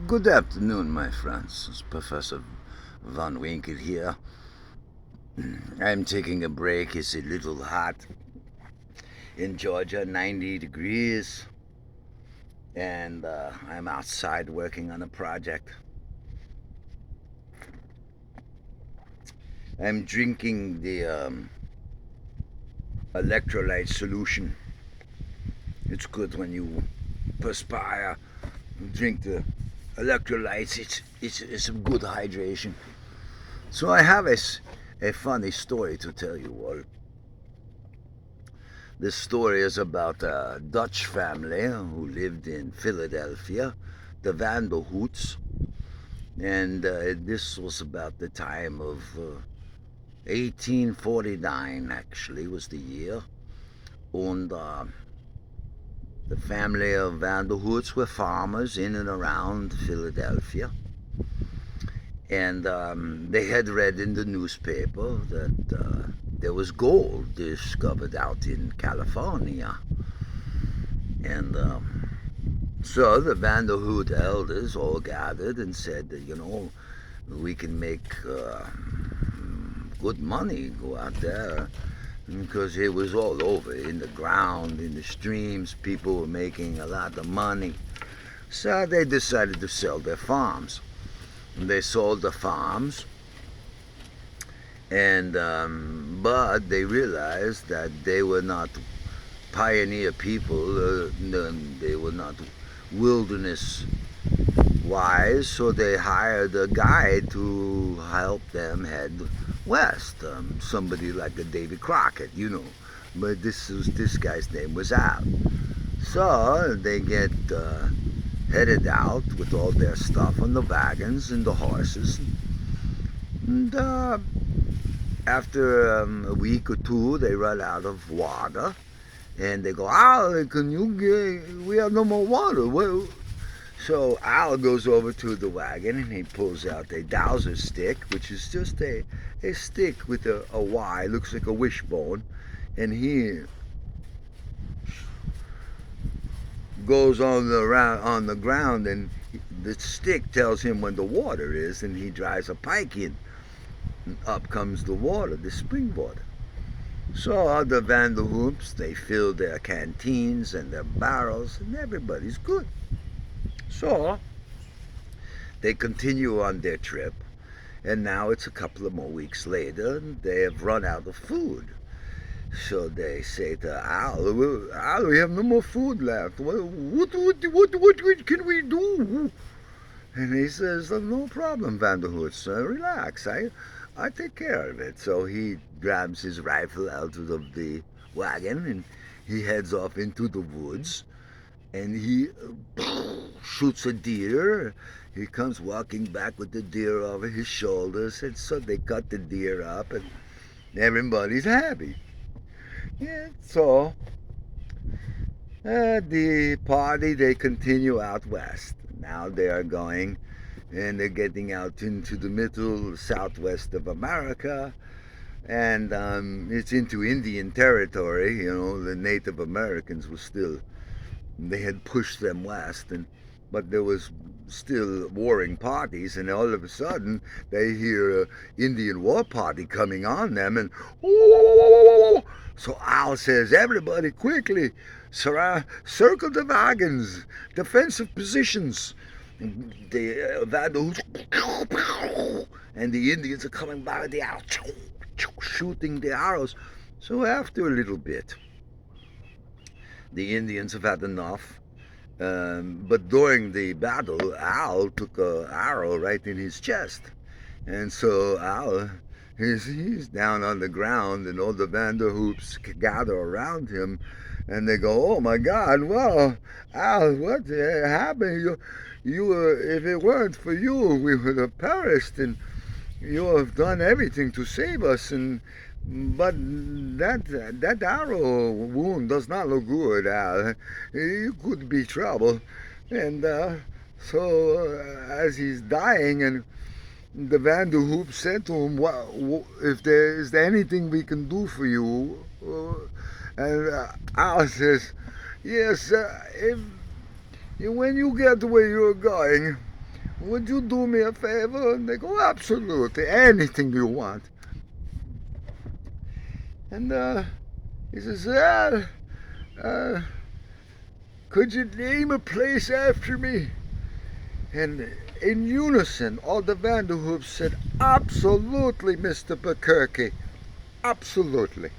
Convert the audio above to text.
Good afternoon, my friends. It's Professor Van Winkle here. I'm taking a break. It's a little hot in Georgia, 90 degrees, and I'm outside working on a project. I'm drinking the electrolyte solution. It's good when you perspire, drink the electrolytes. It's a good hydration. So I have a funny story to tell you all. This story is about a Dutch family who lived in Philadelphia, the Vanderhoots, and this was about the time of 1849, actually, was the year. And the family of Vanderhoots were farmers in and around Philadelphia. And they had read in the newspaper that there was gold discovered out in California. And so the Vanderhoot elders all gathered and said, we can make good money, go out there. Because it was all over, in the ground, in the streams, people were making a lot of money. So they decided to sell their farms. They sold the farms, and but they realized that they were not pioneer people, they were not wilderness wise, so they hired a guide to help them head west, somebody like a Davy Crockett, but this guy's name was Al. So they get headed out with all their stuff on the wagons and the horses. And after a week or two, they run out of water. And they go, Al, we have no more water. Well, so Al goes over to the wagon and he pulls out a dowser stick, which is just a stick with a Y, looks like a wishbone. And he goes on the ground, and the stick tells him when the water is, and he drives a pike in, and up comes the water, the spring water. So the Vanderhoops, they fill their canteens and their barrels, and everybody's good. So they continue on their trip, and now it's a couple of more weeks later, and they have run out of food. So they say to Al, we have no more food left. What can we do? And he says, no problem, Vanderhoots. Relax, I take care of it. So he grabs his rifle out of the wagon and he heads off into the woods. And he shoots a deer. He comes walking back with the deer over his shoulders. And so they cut the deer up and everybody's happy. Yeah, so the party, they continue out west. Now they are going and they're getting out into the middle southwest of America, and it's into Indian territory. The Native Americans were still, they had pushed them west, but there was still warring parties, and all of a sudden they hear an Indian war party coming on them, and so Al says, everybody quickly circle the wagons, defensive positions. The and the Indians are coming by with the arrows, shooting the arrows. So after a little bit, the Indians have had enough. But during the battle, Al took an arrow right in his chest. And so Al, he's down on the ground, and all the Vanderhoops gather around him. And they go, oh my God, well, Al, what happened? If it weren't for you, we would have perished, and you have done everything to save us. But that arrow wound does not look good, Al. You could be trouble. And so as he's dying, and the Vanderhoop said to him, is there anything we can do for you? And Al says, yes, when you get to where you're going, would you do me a favor? And they go, absolutely, anything you want. And he says, well, uh, could you name a place after me? And in unison, all the Vanderhoots said, absolutely, Mr. Bukkirky, absolutely.